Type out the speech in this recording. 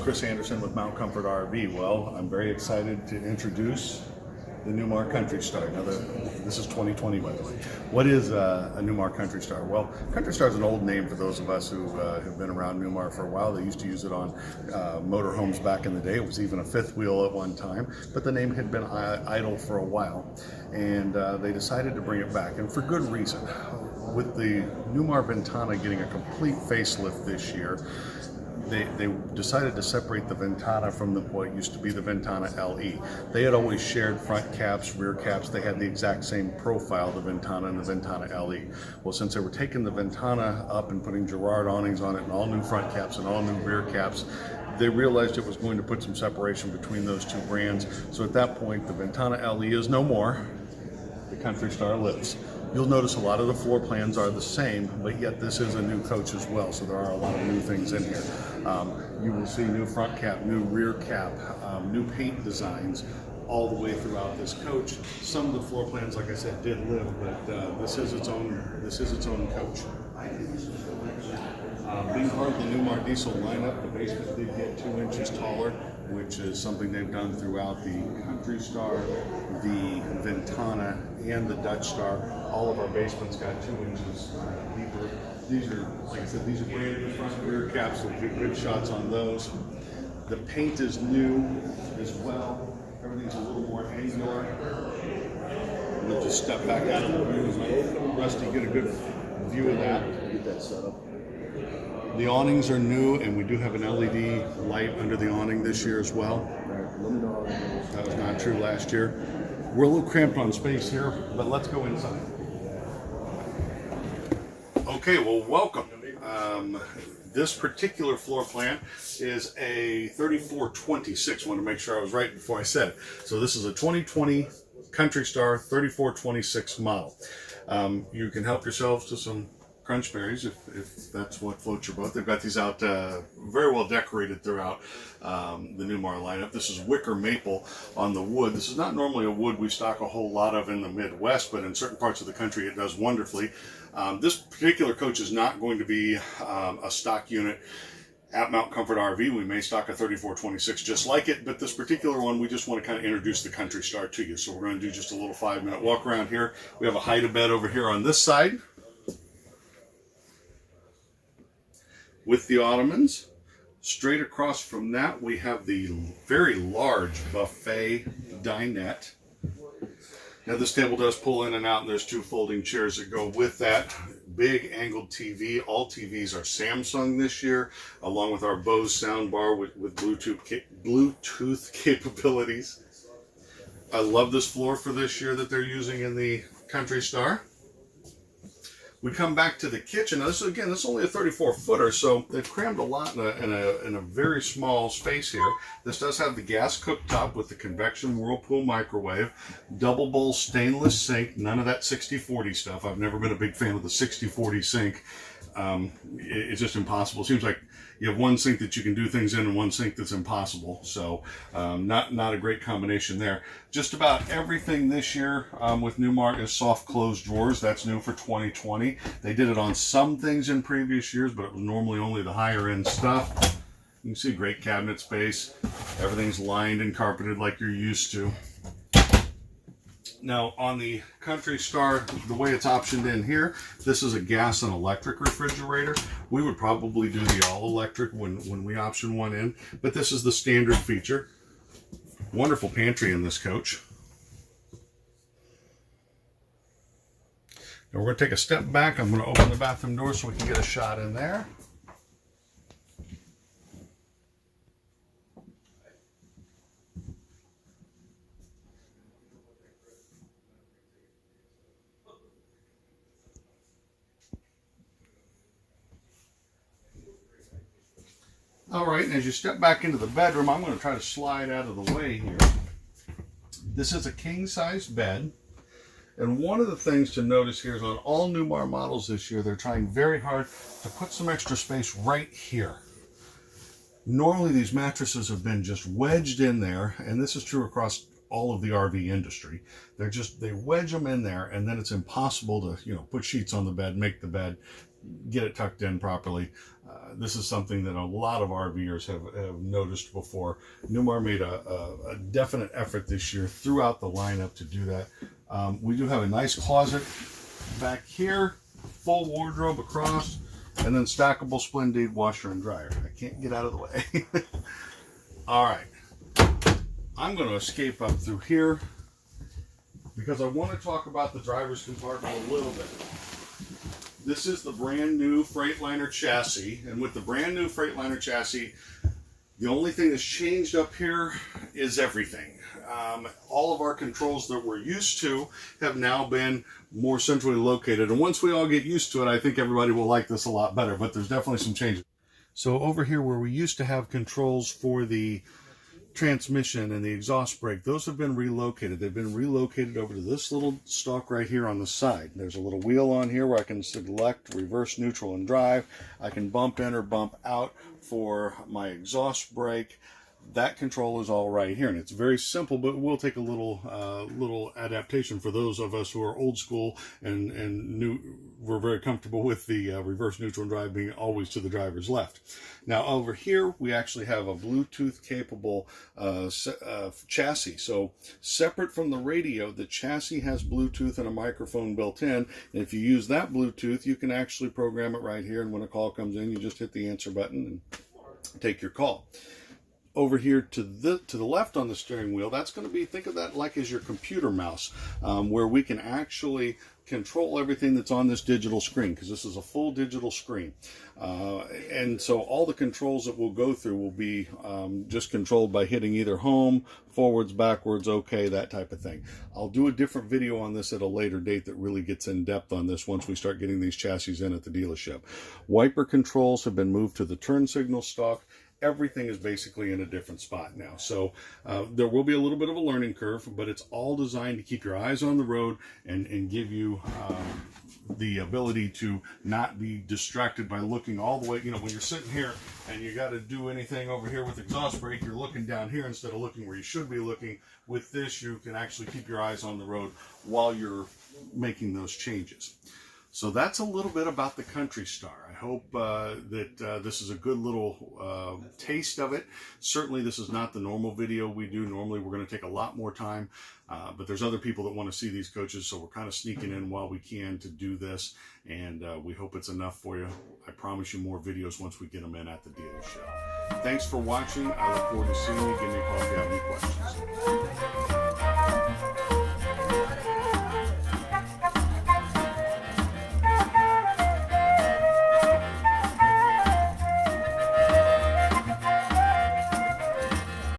Chris Anderson with Mount Comfort RV. Well, I'm very excited to introduce the Newmar Kountry Star. Now, this is 2020, by the way. What is a Newmar Kountry Star? Well, Kountry Star is an old name for those of us who have been around Newmar for a while. They used to use it on motorhomes back in the day. It was even a fifth wheel at one time, but the name had been idle for a while, and they decided to bring it back, and for good reason. With the Newmar Ventana getting a complete facelift this year, they decided to separate the Ventana from what used to be the Ventana LE. They had always shared front caps, rear caps. They had the exact same profile, the Ventana and the Ventana LE. Well, since they were taking the Ventana up and putting Girard awnings on it and all new front caps and all new rear caps, they realized it was going to put some separation between those two brands. So at that point, the Ventana LE is no more. The Kountry Star lives. You'll notice a lot of the floor plans are the same, but yet this is a new coach as well, so there are a lot of new things in here. You will see new front cap, new rear cap, new paint designs all the way throughout this coach. Some of the floor plans, like I said, did live, but this is its own coach. Being part of the Newmar diesel lineup, the basement did get 2 inches taller, which is something they've done throughout the Kountry Star, the Ventana, and the Dutch Star. All of our basements got 2 inches deeper. These are, like I said, these are brand new front and rear caps, so we'll get good shots on those. The paint is new as well. Everything's a little more angular. We'll just step back out of the view and let Rusty get a good view of that. Get that set up. The awnings are new, and we do have an LED light under the awning this year as well. That was not true last year. We're a little cramped on space here, but let's go inside. Okay, well, welcome. This particular floor plan is a 3426. I want to make sure I was right before I said it. So this is a 2020 Kountry Star 3426 model. You can help yourselves to some crunch berries if that's what floats your boat. They've got these out very well decorated throughout the Newmar lineup. This is wicker maple on the wood. This is not normally a wood we stock a whole lot of in the Midwest, but in certain parts of the country it does wonderfully. This particular coach is not going to be a stock unit at Mount Comfort RV. We may stock a 3426 just like it, but this particular one, we just want to kind of introduce the Kountry Star to you. So we're going to do just a little 5-minute walk around here. We have a hide-a-bed over here on this side with the ottomans. Straight across from that, we have the very large buffet dinette. Now this table does pull in and out, and there's 2 folding chairs that go with that. Big angled TV. All TVs are Samsung this year, along with our Bose soundbar with Bluetooth capabilities. I love this floor for this year that they're using in the Kountry Star. We come back to the kitchen. Now this is only a 34-footer, so they've crammed a lot in a very small space here. This does have the gas cooktop with the convection whirlpool microwave, double bowl stainless sink, none of that 60-40 stuff. I've never been a big fan of the 60-40 sink. It's just impossible. It seems like you have one sink that you can do things in and one sink that's impossible. So not a great combination there. Just about everything this year with Newmar is soft close drawers. That's new for 2020. They did it on some things in previous years, but it was normally only the higher end stuff. You can see great cabinet space. Everything's lined and carpeted like you're used to. Now on the Kountry Star, the way it's optioned in here, this is a gas and electric refrigerator. We would probably do the all electric when we option one in, but this is the standard feature. Wonderful pantry in this coach. Now we're going to take a step back. I'm going to open the bathroom door so we can get a shot in there. All right, and as you step back into the bedroom, I'm going to try to slide out of the way here. This is a king-sized bed, and one of the things to notice here is on all Newmar models this year, they're trying very hard to put some extra space right here. Normally, these mattresses have been just wedged in there, and this is true across all of the RV industry. They wedge them in there, and then it's impossible to, you know, put sheets on the bed, make the bed, get it tucked in properly. This is something that a lot of RVers have noticed before. Newmar made a definite effort this year throughout the lineup to do that. We do have a nice closet back here, full wardrobe across, and then stackable Splendid washer and dryer. I can't get out of the way. All right, I'm going to escape up through here because I want to talk about the driver's compartment a little bit. This is the brand new Freightliner chassis, and with the brand new Freightliner chassis, the only thing that's changed up here is everything. All of our controls that we're used to have now been more centrally located, and once we all get used to it, I think everybody will like this a lot better, but there's definitely some changes. So over here where we used to have controls for the transmission and the exhaust brake, those have been relocated. They've been relocated over to this little stalk right here on the side. There's a little wheel on here where I can select reverse, neutral, and drive. I can bump in or bump out for my exhaust brake. That control is all right here, and it's very simple, but it will take a little adaptation for those of us who are old school and we're very comfortable with the reverse, neutral, and drive being always to the driver's left. Now over here we actually have a Bluetooth capable chassis. So separate from the radio, the chassis has Bluetooth and a microphone built in. And if you use that Bluetooth, you can actually program it right here, and when a call comes in, you just hit the answer button and take your call. Over here to the left on the steering wheel, that's going to be, think of that like as your computer mouse, where we can actually control everything that's on this digital screen, because this is a full digital screen. And so all the controls that we'll go through will be just controlled by hitting either home, forwards, backwards, okay, that type of thing. I'll do a different video on this at a later date that really gets in depth on this once we start getting these chassis in at the dealership. Wiper controls have been moved to the turn signal stalk. Everything is basically in a different spot now. So there will be a little bit of a learning curve, but it's all designed to keep your eyes on the road and give you the ability to not be distracted by looking all the way. You know, when you're sitting here and you got to do anything over here with exhaust brake, you're looking down here instead of looking where you should be looking. With this, you can actually keep your eyes on the road while you're making those changes. So that's a little bit about the Kountry Star. I hope that this is a good little taste of it. Certainly this is not the normal video we do. Normally we're going to take a lot more time, but there's other people that want to see these coaches, so we're kind of sneaking in while we can to do this, and we hope it's enough for you. I promise you more videos once we get them in at the dealership. Thanks for watching. I look forward to seeing you. Give me a call if you have any questions.